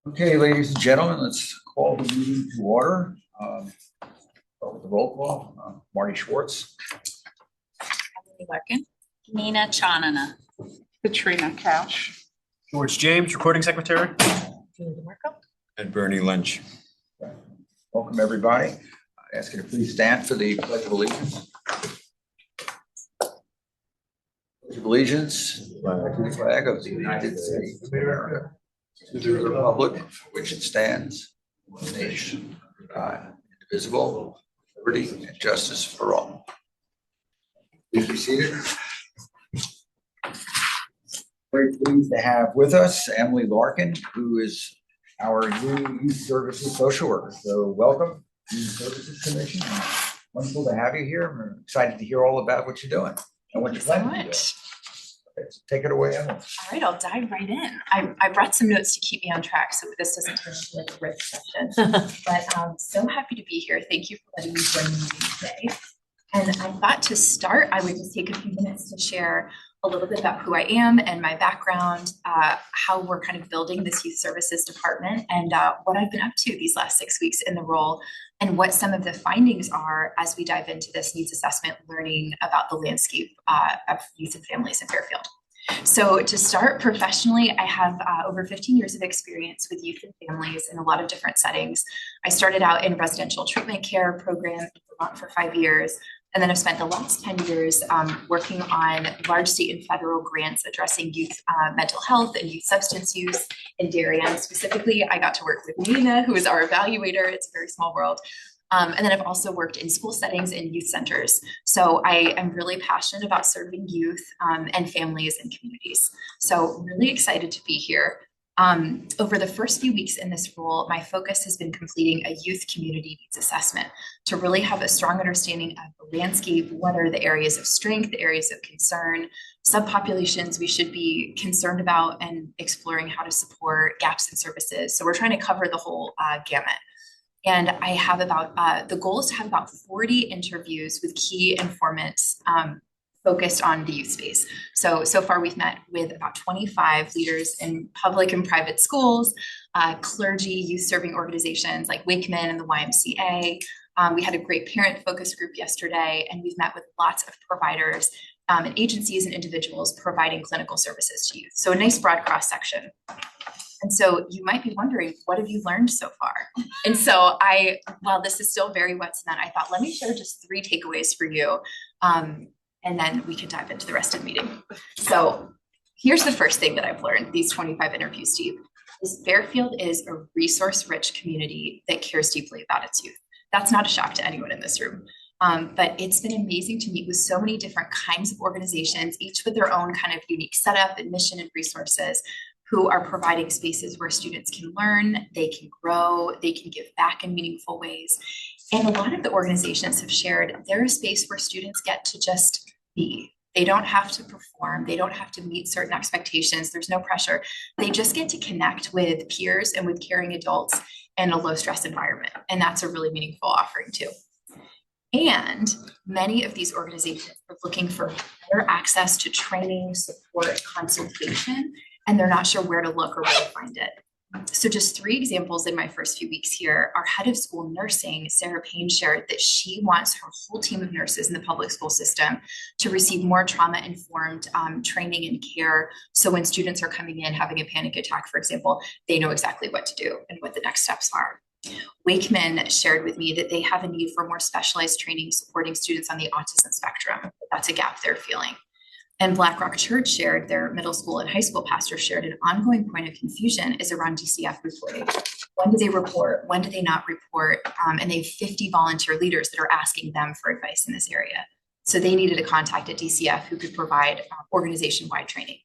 Okay, ladies and gentlemen, let's call the meeting to order. Start with the roll call. Marty Schwartz, Emily Larkin. Nina Chanana. Katrina Couch. George James, Recording Secretary. Julie DeMarco. And Bernie Lynch. welcome everybody. I ask you to please stand for the Pledge of Allegiance. Pledge of Allegiance to the flag of the United States of America, to the republic for which it stands, one nation, indivisible, liberty and justice for all. Please be seated. Very pleased to have with us Emily Larkin, who is our new Youth Services Social Worker. So welcome to the Services Commission. Wonderful to have you here. I'm excited to hear all about what you're doing and what you're planning to do. Okay, so take it away, Emily. All right, I'll dive right in. I brought some notes to keep me on track so this doesn't turn into like a riff session. But I'm so happy to be here. Thank you for letting me join the meeting today. And I thought to start, I would just take a few minutes to share a little bit about who I am and my background, how we're kind of building this youth services department, and what I've been up to these last 6 weeks in the role, and what some of the findings are as we dive into this needs assessment, learning about the landscape of youth and families in Fairfield. So to start professionally, I have over 15 years of experience with youth and families in a lot of different settings. I started out in residential treatment care program in Vermont for 5 years. And then I've spent the last 10 years working on large state and federal grants addressing youth mental health and youth substance use in Darien. Specifically, I got to work with Nina, who is our evaluator. It's a very small world. And then I've also worked in school settings and youth centers. So I am really passionate about serving youth and families and communities. So really excited to be here. Over the first few weeks in this role, my focus has been completing a youth community needs assessment to really have a strong understanding of the landscape. What are the areas of strength, the areas of concern, subpopulations we should be concerned about, and exploring how to support gaps in services. So we're trying to cover the whole gamut. And I have about, the goal is to have about 40 interviews with key informants focused on the youth space. So far we've met with about 25 leaders in public and private schools, clergy, youth serving organizations like Wakeman and the YMCA. We had a great parent focus group yesterday, and we've met with lots of providers and agencies and individuals providing clinical services to youth. So a nice broad cross section. And so you might be wondering, what have you learned so far? And so while this is still very wet cement, I thought, let me share just 3 takeaways for you. And then we can dive into the rest of the meeting. So here's the first thing that I've learned, these 25 interviews, Steve, is Fairfield is a resource-rich community that cares deeply about its youth. That's not a shock to anyone in this room. But it's been amazing to meet with so many different kinds of organizations, each with their own kind of unique setup and mission and resources, who are providing spaces where students can learn, they can grow, they can give back in meaningful ways. And a lot of the organizations have shared they're a space where students get to just be. They don't have to perform. They don't have to meet certain expectations. There's no pressure. They just get to connect with peers and with caring adults in a low stress environment. And that's a really meaningful offering too. And many of these organizations are looking for better access to training, support, consultation, and they're not sure where to look or where to find it. So just 3 examples in my first few weeks here. Our head of school nursing, Sarah Payne, shared that she wants her whole team of nurses in the public school system to receive more trauma-informed training and care. So when students are coming in having a panic attack, for example, they know exactly what to do and what the next steps are. Wakeman shared with me that they have a need for more specialized training supporting students on the autism spectrum. That's a gap they're feeling. And Black Rock Church shared, their middle school and high school pastor shared, an ongoing point of confusion is around DCF reporting. When do they report? When do they not report? And they have 50 volunteer leaders that are asking them for advice in this area. So they needed a contact at DCF who could provide organization-wide training.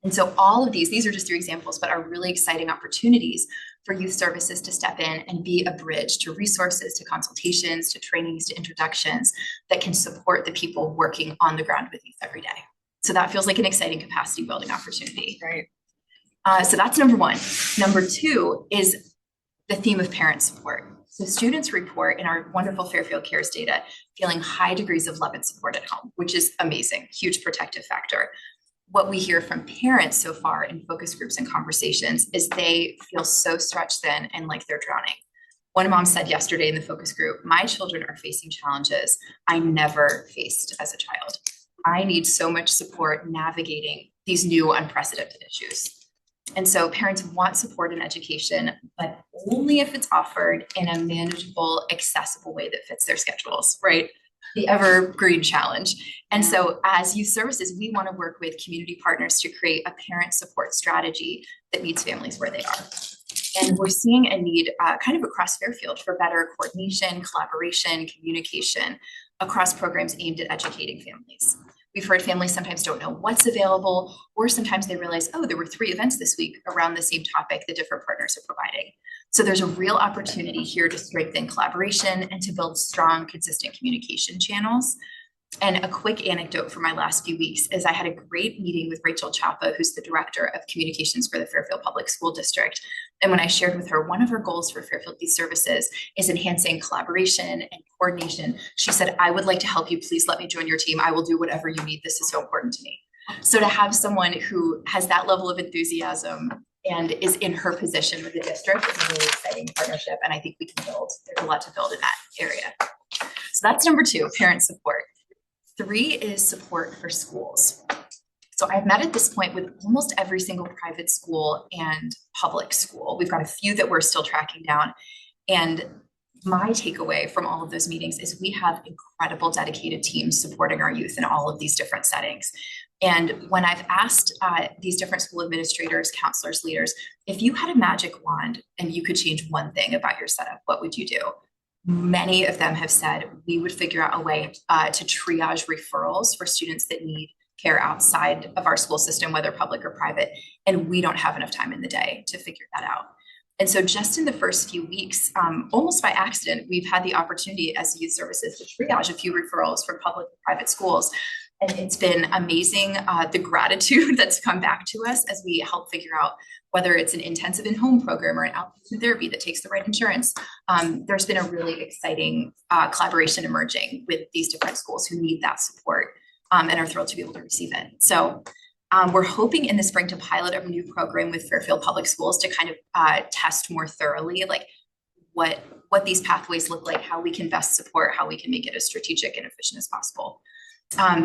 And so all of these are just 3 examples, but are really exciting opportunities for youth services to step in and be a bridge to resources, to consultations, to trainings, to introductions that can support the people working on the ground with youth every day. So that feels like an exciting capacity building opportunity. Right. So that's number 1. Number 2 is the theme of parent support. So students report in our wonderful Fairfield Cares data feeling high degrees of love and support at home, which is amazing, huge protective factor. what we hear from parents so far in focus groups and conversations is they feel so stretched thin and like they're drowning. One mom said yesterday in the focus group, my children are facing challenges I never faced as a child. I need so much support navigating these new unprecedented issues. And so parents want support in education, but only if it's offered in a manageable, accessible way that fits their schedules, right? The evergreen challenge. And so as youth services, we want to work with community partners to create a parent support strategy that meets families where they are. And we're seeing a need kind of across Fairfield for better coordination, collaboration, communication across programs aimed at educating families. We've heard families sometimes don't know what's available, or sometimes they realize, oh, there were 3 events this week around the same topic that different partners are providing. So there's a real opportunity here to strengthen collaboration and to build strong, consistent communication channels. And a quick anecdote from my last few weeks is I had a great meeting with Rachel Chapa, who's the director of communications for the Fairfield Public School District. And when I shared with her, one of her goals for Fairfield Youth Services is enhancing collaboration and coordination. She said, I would like to help you. Please let me join your team. I will do whatever you need. This is so important to me. So to have someone who has that level of enthusiasm and is in her position with the district is a really exciting partnership. And I think we can build, there's a lot to build in that area. So that's number 2, parent support. 3 is support for schools. So I've met at this point with almost every single private school and public school. We've got a few that we're still tracking down. And my takeaway from all of those meetings is we have incredible dedicated teams supporting our youth in all of these different settings. And when I've asked these different school administrators, counselors, leaders, if you had a magic wand and you could change one thing about your setup, what would you do? Many of them have said we would figure out a way to triage referrals for students that need care outside of our school system, whether public or private, and we don't have enough time in the day to figure that out. And so just in the first few weeks, almost by accident, we've had the opportunity as youth services to triage a few referrals from public and private schools. And it's been amazing, the gratitude that's come back to us as we help figure out whether it's an intensive in-home program or an outpatient therapy that takes the right insurance. There's been a really exciting collaboration emerging with these different schools who need that support and are thrilled to be able to receive it. So we're hoping in the spring to pilot a new program with Fairfield Public Schools to kind of test more thoroughly, like what these pathways look like, how we can best support, how we can make it as strategic and efficient as possible.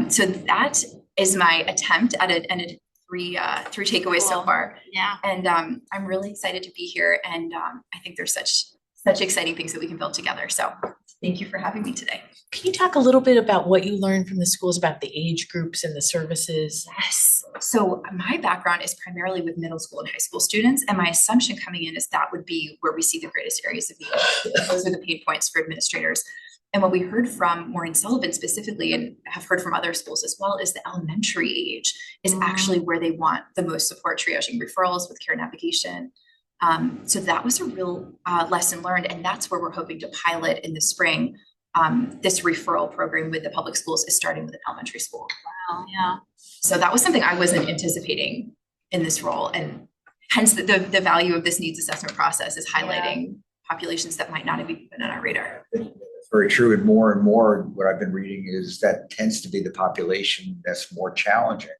So that is my attempt at a three takeaways so far. Yeah. And I'm really excited to be here. And I think there's such exciting things that we can build together. So thank you for having me today. Can you talk a little bit about what you learned from the schools about the age groups and the services? Yes. So my background is primarily with middle school and high school students. And my assumption coming in is that would be where we see the greatest areas of need. Those are the pain points for administrators. And what we heard from Maureen Sullivan specifically, and have heard from other schools as well, is the elementary age is actually where they want the most support, triaging referrals with care navigation. So that was a real lesson learned. And that's where we're hoping to pilot in the spring. This referral program with the public schools is starting with an elementary school. Wow, yeah. So that was something I wasn't anticipating in this role. And hence the value of this needs assessment process is highlighting populations that might not have even been on our radar. It's very true. And more what I've been reading is that tends to be the population that's more challenging.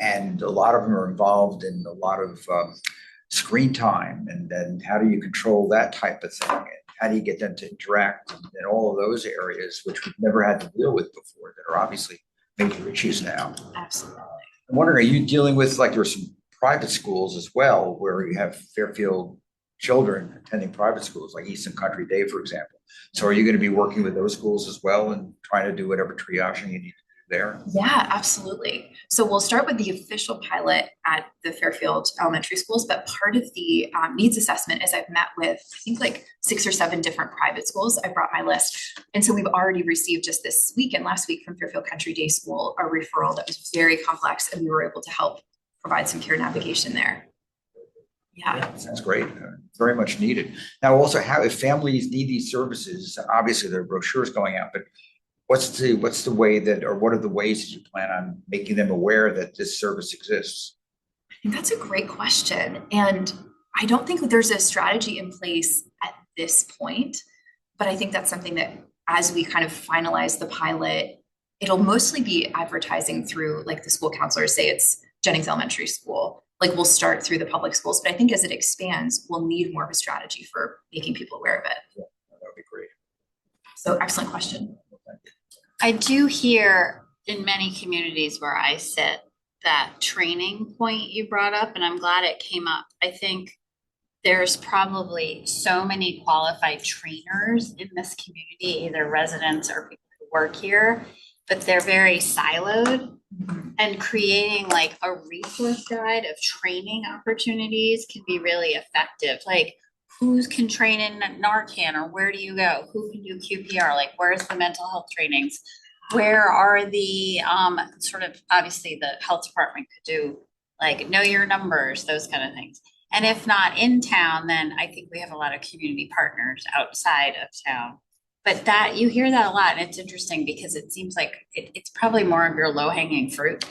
And a lot of them are involved in a lot of screen time. And then how do you control that type of thing? And how do you get them to interact in all of those areas, which we've never had to deal with before, that are obviously major issues now? Absolutely. I'm wondering, are you dealing with, like, there's some private schools as well, where you have Fairfield children attending private schools, like Eastern Country Day, for example. So are you going to be working with those schools as well and trying to do whatever triaging you need to do there? Yeah, absolutely. So we'll start with the official pilot at the Fairfield elementary schools, but part of the needs assessment is I've met with, I think, like 6 or 7 different private schools. I brought my list. And so we've already received just this week and last week from Fairfield Country Day School a referral that was very complex, and we were able to help provide some care navigation there. Yeah. Sounds great. Very much needed. Now, also, how, if families need these services, obviously there are brochures going out, but what's the way that, or what are the ways that you plan on making them aware that this service exists? I think that's a great question. And I don't think there's a strategy in place at this point, but I think that's something that as we kind of finalize the pilot, it'll mostly be advertising through like the school counselors, say it's Jennings Elementary School. Like we'll start through the public schools, but I think as it expands, we'll need more of a strategy for making people aware of it. That would be great. So excellent question. I do hear in many communities where I sit that training point you brought up, and I'm glad it came up. I think there's probably so many qualified trainers in this community, either residents or people who work here, but they're very siloed. And creating like a resource guide of training opportunities can be really effective. Like who can train in Narcan, or where do you go? Who can do QPR? Like where's the mental health trainings? Where are the sort of, obviously the health department could do like know your numbers, those kind of things. And if not in town, then I think we have a lot of community partners outside of town. But that, you hear that a lot, and it's interesting because it seems like it's probably more of your low hanging fruit.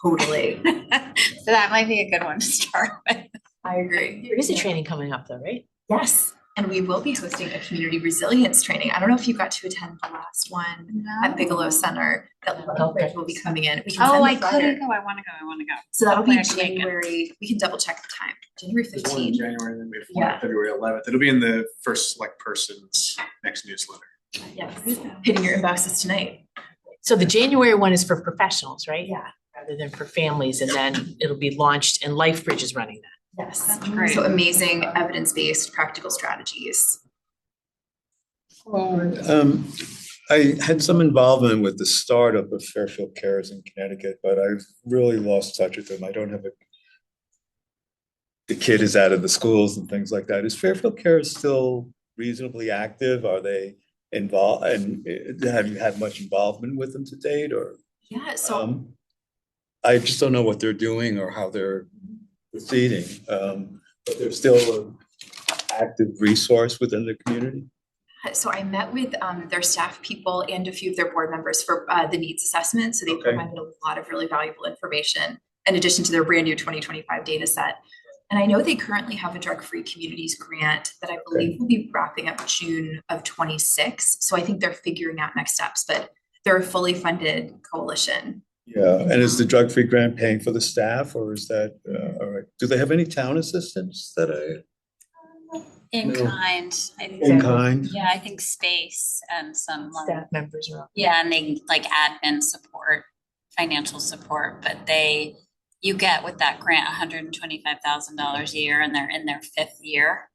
Totally. So that might be a good one to start with. I agree. There is a training coming up though, right? Yes. And we will be hosting a community resilience training. I don't know if you got to attend the last one at Bigelow Center that Okay. will be coming in. We can Oh, send the I flyer. couldn't go. I want to go. So that'll be Hopefully I can make it. January, we can double check the time, January There's one in 15th. January, and then we have one Yeah. on February 11th. It'll be in the first select person's next newsletter. Yes, hitting your inboxes tonight. So the January one is for professionals, right? Yeah. Rather than for families, and then it'll be launched, and LifeBridge is running that. Yes. That's great. So amazing evidence-based practical strategies. I had some involvement with the startup of Fairfield Cares in Connecticut, but I've really lost touch with them. I don't have the kid is out of the schools and things like that. Is Fairfield Cares still reasonably active? Are they involved, and have you had much involvement with them to date, or? Yeah, so I just don't know what they're doing or how they're proceeding, but they're still an active resource within the community. So I met with their staff people and a few of their board members for the needs assessment. So they Okay. provided a lot of really valuable information in addition to their brand new 2025 data set. And I know they currently have a drug-free communities grant that I believe will be wrapping up June of 26. So I think they're figuring out next steps, but they're a fully funded coalition. Yeah, and is the drug-free grant paying for the staff, or is that, all right, do they have any town assistance that In No. kind. I think in so. kind? Yeah, I think space and some. Staff members are. Yeah, and they like admin support, financial support, but you get with that grant $125,000 a year, and they're in their 5th year.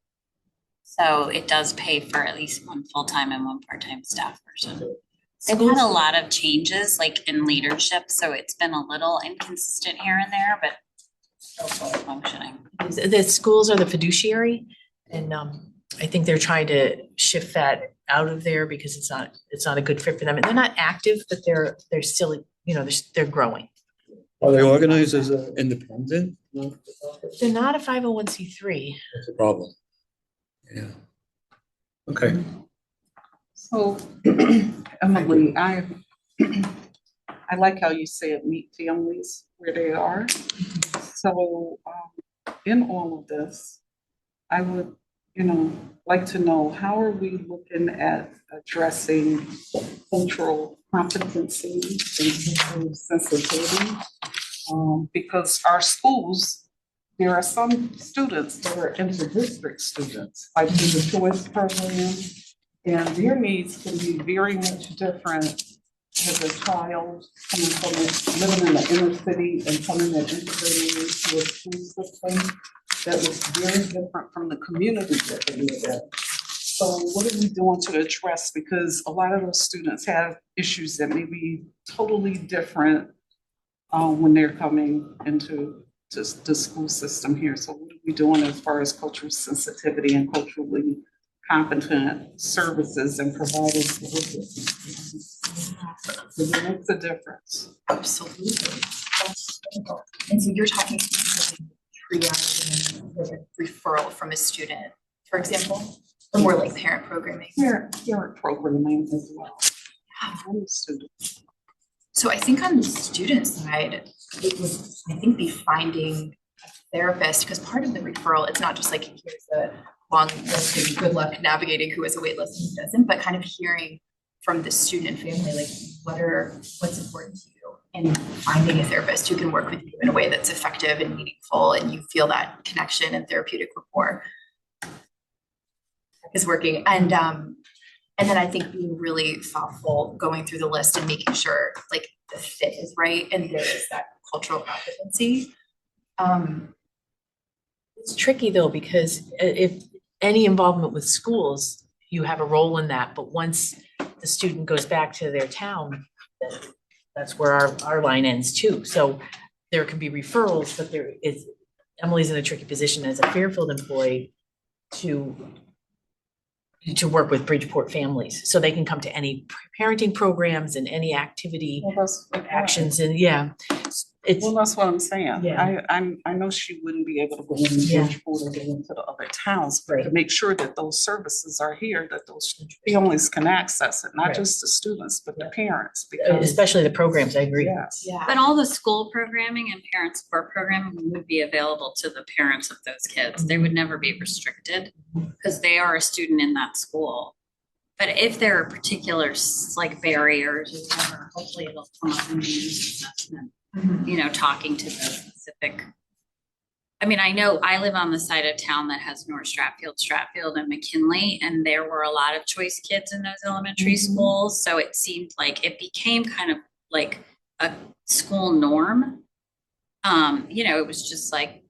So it does pay for at least one full-time and one part-time staff person. They've had a lot of changes like in leadership, so it's been a little inconsistent here and there, but still fully functioning. The schools are the fiduciary, and I think they're trying to shift that out of there because it's not a good fit for them. And they're not active, but they're still, they're growing. Are they organized as an independent? They're not a 501c3. That's a problem. Yeah. Okay. So, Emily, I like how you said meet families where they are. So, in all of this, I would, like to know, how are we looking at addressing cultural competency and cultural sensitivity? Because our schools, there are some students that are inter-district students, like in the choice program, and their needs can be very much different as a child coming from living in the inner city and coming and integrating into a school system that was very different from the community that they live in. So what are we doing to address? Because a lot of those students have issues that may be totally different when they're coming into just the school system here. So what are we doing as far as cultural sensitivity and culturally competent services and providing services? So it makes a difference. Absolutely. And so you're talking specifically triage and referral from a student, for example, or more like parent programming. Parent programming as well. I'm a student. So I think on the student side, it would, I think, be finding a therapist, because part of the referral, it's not just like, here's a long list and good luck navigating who has a wait list and who doesn't, but kind of hearing from the student and family, like what's important to you, and finding a therapist who can work with you in a way that's effective and meaningful, and you feel that connection and therapeutic rapport is working. And then I think being really thoughtful, going through the list and making sure like the fit is right and there is that cultural competency. It's tricky though, because if any involvement with schools, you have a role in that, but once the student goes back to their town, that's where our line ends too. So there can be referrals, but Emily's in a tricky position as a Fairfield employee to work with Bridgeport families, so they can come to any parenting programs and any activity actions, and it's. Well, that's what I'm saying. Yeah. I know she wouldn't be able to go into Yeah. Bridgeport or go into the other towns, but to Right. make sure that those services are here, that those families can access it, not Right. just the students, but the parents. Especially the programs, I agree. Yes. Yeah. But all the school programming and parent support programming would be available to the parents of those kids. They would never be restricted because they are a student in that school. But if there are particular like barriers or whatever, hopefully it'll come up in the news assessment, you know, talking to the specific. I mean, I know I live on the side of town that has North Stratfield and McKinley, and there were a lot of choice kids in those elementary schools. So it seemed like it became kind of like a school norm. You know, it was just like,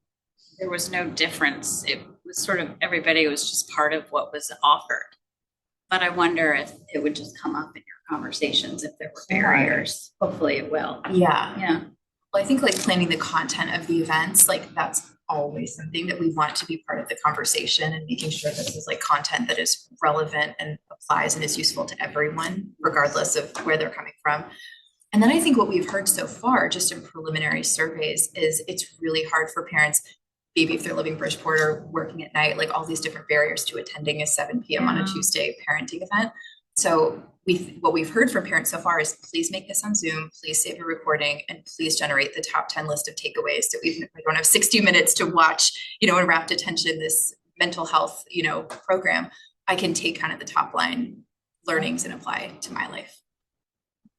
there was no difference. It was sort of, everybody was just part of what was offered. But I wonder if it would just come up in your conversations if there were barriers. Hopefully it will. Yeah. Yeah. Well, I think like planning the content of the events, like that's always something that we want to be part of the conversation, and making sure that this is like content that is relevant and applies and is useful to everyone, regardless of where they're coming from. And then I think what we've heard so far, just in preliminary surveys, is it's really hard for parents, maybe if they're living Bridgeport or working at night, like all these different barriers to attending a 7 p.m. on a Tuesday parenting event. So what we've heard from parents so far is, please make this on Zoom, please save a recording, and please generate the top 10 list of takeaways. So even if I don't have 60 minutes to watch, you know, in rapt attention, this mental health, you know, program, I can take kind of the top line learnings and apply to my life.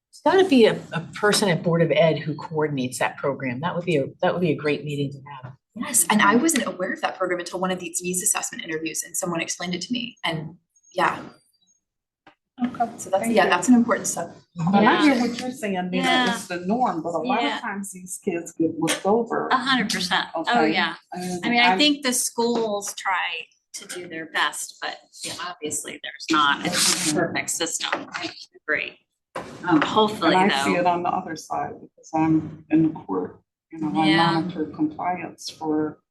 It's gotta be a person at Board of Ed who coordinates that program. That would be a great meeting to have. Yes, and I wasn't aware of that program until one of these needs assessment interviews, and someone explained it to me. And yeah, Okay. so that's Thank that's an important step. And I hear what you're saying, Nina, Yeah. it's the norm, but a lot Yeah. of times these kids get looked over. 100%. Oh, Okay. yeah. And I mean, I think the schools try to do their best, but yeah, obviously there's not a perfect system. I agree. Hopefully And I see it though. on the other side because I'm in the court, you know, I Yeah. monitor compliance for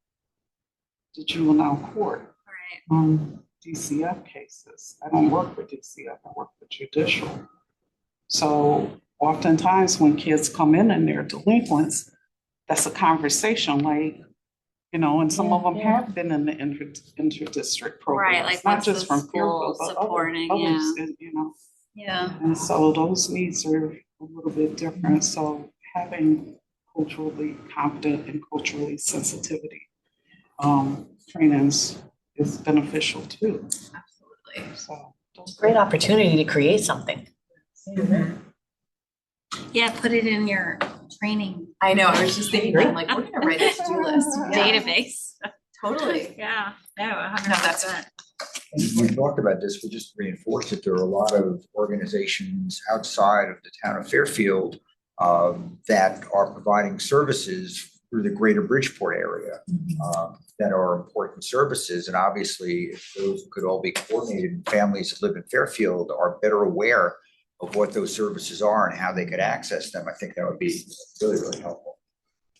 the juvenile court Right. on DCF cases. I don't work with DCF, I work with judicial. So oftentimes when kids come in and they're delinquents, that's a conversation like, you know, and some of them have been in the inter-district programs. like not what's just the from school Fairfield, but supporting, others, you know. Yeah. And so those needs are a little bit different. So having culturally competent and culturally sensitivity trainings is beneficial too. Absolutely. So those Great opportunity to create something. Yeah, put it in your training I know, I was just thinking, I'm like, we're gonna write a to-do list. Yeah, database. totally. Yeah, no, No, that's 100%. We talked about this, we just reinforced it. There are a lot of organizations outside of the town of Fairfield that are providing services through the greater Bridgeport area that are important services. And obviously, if those could all be coordinated, and families that live in Fairfield are better aware of what those services are and how they could access them, I think that would be really, really helpful.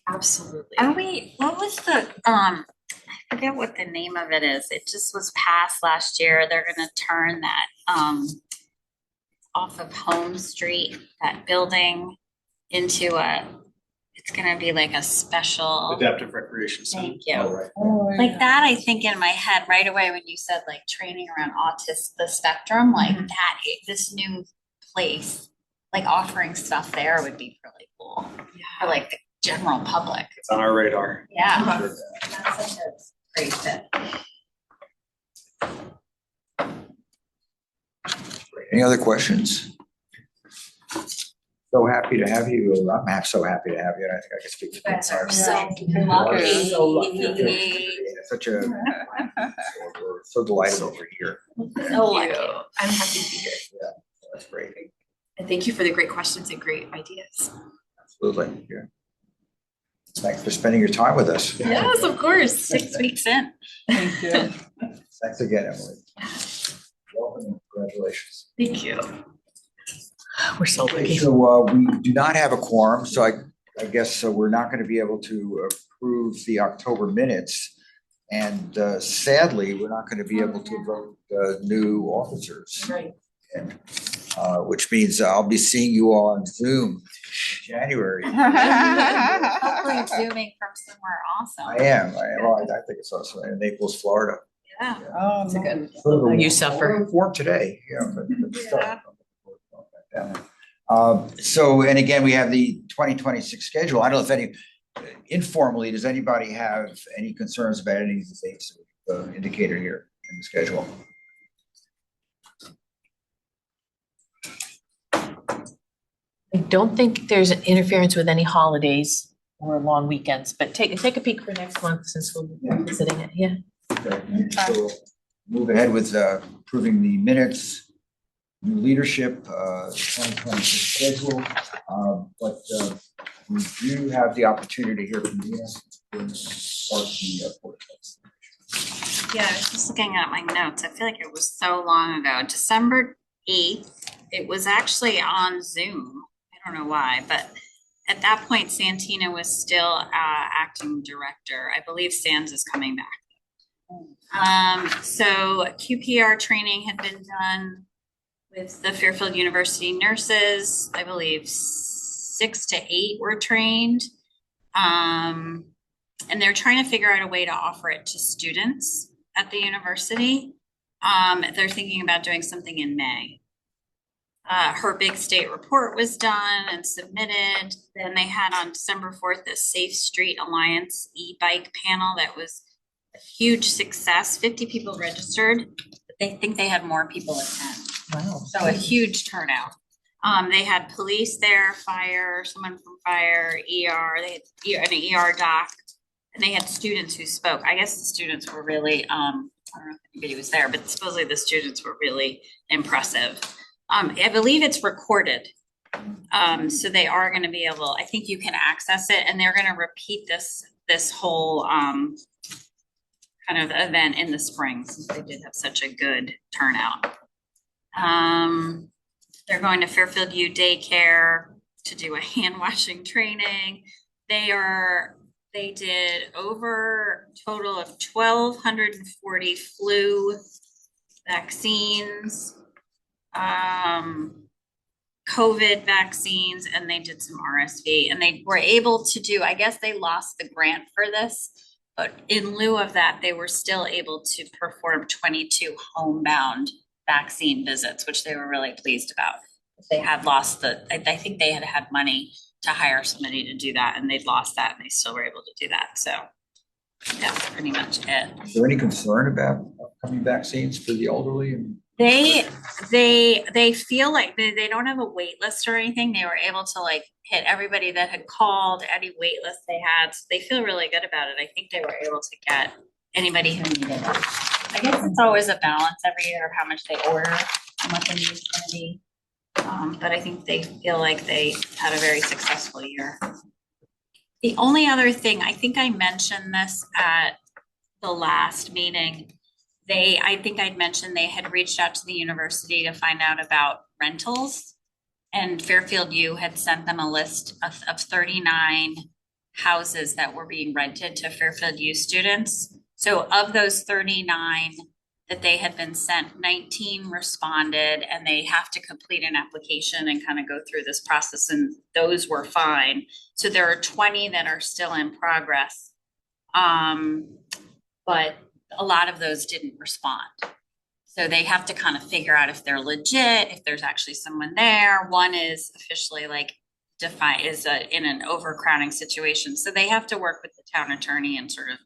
Absolutely. What was the, I forget what the name of it is. It just was passed last year. They're gonna turn that, off of Home Street, that building into it's gonna be like a special, Adaptive Recreation Center. thank you. Right. Like that, I think in my head right away when you said like training around the spectrum, like that, this new place, like offering stuff there would be really cool for like the general public. It's on our radar. Yeah. Sure. That's such a great fit. Great Any other questions? So happy to have you. I'm so happy to have you. I think I can speak for Guys are both. so So lucky. Such a, we're so delighted over here. So lucky. I'm happy to be here. That's great. And thank you for the great questions and great ideas. Absolutely, yeah. Thanks for spending your time with us. Yes, of course. 6 weeks in. Thank you. Thanks again, Emily. Welcome and congratulations. Thank you. We're so Okay, lucky. so we do not have a quorum, so I guess we're not going to be able to approve the October minutes. And sadly, we're not going to be able to vote new officers. Right. And, which means I'll be seeing you all on Zoom in January. Hopefully zooming from somewhere awesome. I am. I think it's also in Naples, Florida. Yeah. Oh, It's a good. Sort of a- You suffer. Warm today, yeah, but still. So, and again, we have the 2026 schedule. I don't know if informally, does anybody have any concerns about any of the things indicated here in the schedule? I don't think there's an interference with any holidays or long weekends, but take a peek for next month since we'll be visiting it, yeah. Okay, so we'll move ahead with approving the minutes, new leadership, 2026 schedule. But we do have the opportunity to hear from Nina. Yeah, I was just looking at my notes. I feel like it was so long ago. December 8th, it was actually on Zoom. I don't know why, but at that point, Santina was still acting director. I believe Sands is coming back. So QPR training had been done with the Fairfield University nurses. I believe 6 to 8 were trained. And they're trying to figure out a way to offer it to students at the university. They're thinking about doing something in May. Her big state report was done and submitted. Then they had on December 4th, the Safe Street Alliance e-bike panel that was a huge success. 50 people registered, but they think they had more people attend. Wow. So a huge turnout. They had police there, fire, someone from fire, ER, they had an ER doc, and they had students who spoke. I guess the students were really, I don't know if anybody was there, but supposedly the students were really impressive. I believe it's recorded. So they are gonna be able, I think you can access it, and they're gonna repeat this whole kind of event in the spring, since they did have such a good turnout. They're going to Fairfield U daycare to do a hand washing training. They did over a total of 1,240 flu vaccines, COVID vaccines, and they did some RSV, and they were able to do, I guess they lost the grant for this, but in lieu of that, they were still able to perform 22 homebound vaccine visits, which they were really pleased about. They had lost I think they had money to hire somebody to do that, and they'd lost that, and they still were able to do that. So that's pretty much it. Is there any concern about upcoming vaccines for the elderly? And They feel like they don't have a wait list or anything. They were able to like hit everybody that had called, any wait list they had. So they feel really good about it. I think they were able to get anybody who needed it. I guess it's always a balance every year of how much they order, how much a need is gonna be. But I think they feel like they had a very successful year. The only other thing, I think I mentioned this at the last meeting. I think I'd mentioned they had reached out to the university to find out about rentals. And Fairfield U had sent them a list of 39 houses that were being rented to Fairfield U students. So of those 39 that they had been sent, 19 responded, and they have to complete an application and kind of go through this process, and those were fine. So there are 20 that are still in progress. But a lot of those didn't respond. So they have to kind of figure out if they're legit, if there's actually someone there. One is officially like defined in an overcrowding situation. So they have to work with the town attorney and sort of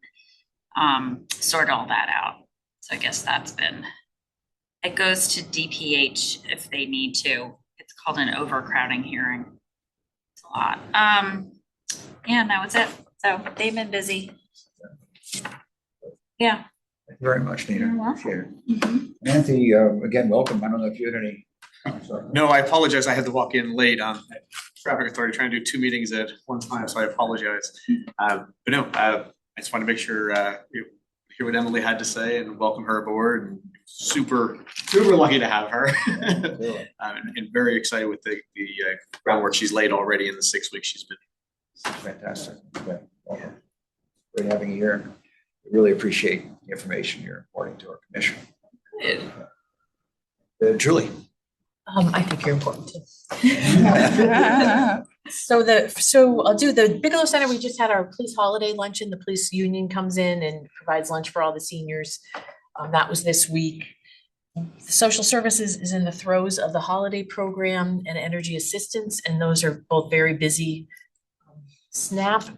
sort all that out. So I guess that's been it goes to DPH if they need to. It's called an overcrowding hearing. It's a lot. Yeah, and that was it. So they've been busy. Yeah. Thank you very much, Nina. You're welcome. Appreciate it. Nancy, again, welcome. I don't know if you had any. Sorry. No, I apologize. I had to walk in late on traffic authority trying to do 2 meetings at one time, so I apologize. But no, I just want to make sure you hear what Emily had to say and welcome her aboard. And super lucky to have her, and very excited with the groundwork she's laid already in the 6 weeks she's been. Fantastic. Okay, welcome. Great having you here. We really appreciate the information you're imparting to our commission. Julie. I think you're important too. So I'll do the Bigelow Center. We just had our police holiday luncheon. The police union comes in and provides lunch for all the seniors. That was this week. The social services is in the throes of the holiday program and energy assistance, and those are both very busy. SNAP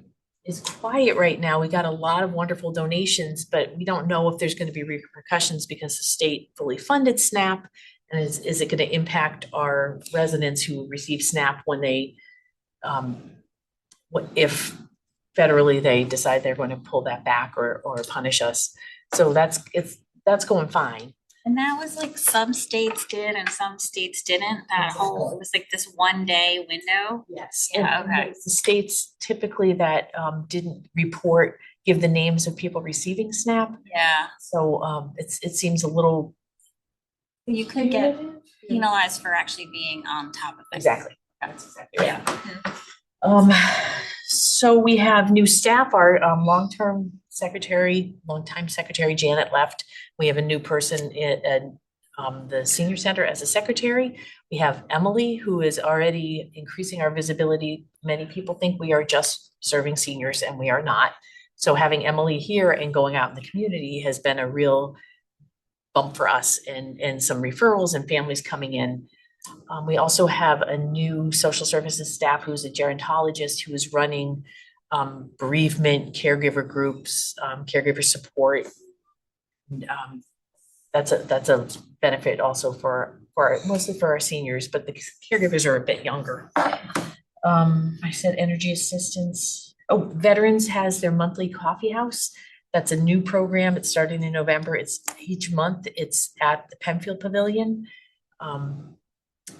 is quiet right now. We got a lot of wonderful donations, but we don't know if there's going to be repercussions because the state fully funded SNAP. And is it going to impact our residents who receive SNAP when they, if federally they decide they're going to pull that back or punish us? So that's going fine. And that was like some states did and some states didn't. That whole, it was like this 1 day window. Yes. Yeah, And okay. the states typically that didn't give the names of people receiving SNAP. Yeah. So it seems a little. You could get penalized for actually being on top of it. Exactly. That's exactly right. So we have new staff. Our longtime secretary Janet left. We have a new person at the senior center as a secretary. We have Emily, who is already increasing our visibility. Many people think we are just serving seniors, and we are not. So having Emily here and going out in the community has been a real bump for us, and some referrals and families coming in. We also have a new social services staff who's a gerontologist who is running bereavement, caregiver groups, caregiver support. That's a benefit also for mostly for our seniors, but the caregivers are a bit younger. I said energy assistance. Oh, Veterans has their monthly coffee house. That's a new program. It's starting in November. It's each month. It's at the Penfield Pavilion.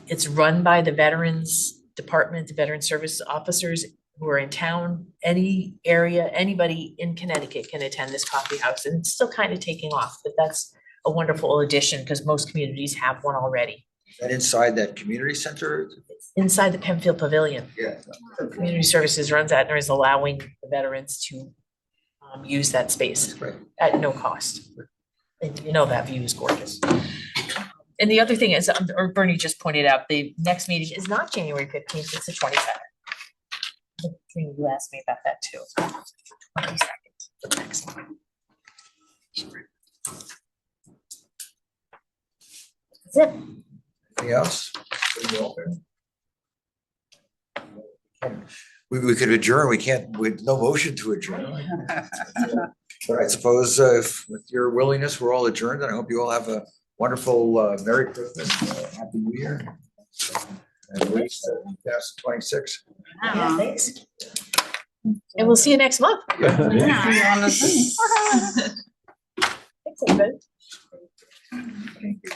It's run by the Veterans Department, the Veteran Service officers who are in town. Anybody in Connecticut can attend this coffee house, and it's still kind of taking off, but that's a wonderful addition because most communities have one already. Is that inside that community center? Inside the Penfield Pavilion. Yeah. Community Services runs that and is allowing the veterans to use that space Right. at no cost. And you know that view is gorgeous. And the other thing is, or Bernie just pointed out, the next meeting is not January 15th, it's the 27th. You asked me about that too. 22nd, the next one. That's it. Anything else? We could adjourn. We can't, with no motion to adjourn. But I suppose with your willingness, we're all adjourned, and I hope you all have a wonderful Merry Christmas, Happy New Year. And at least 2026. Yeah, thanks. And we'll see you next month. Yeah. Thanks, everybody. Thank you.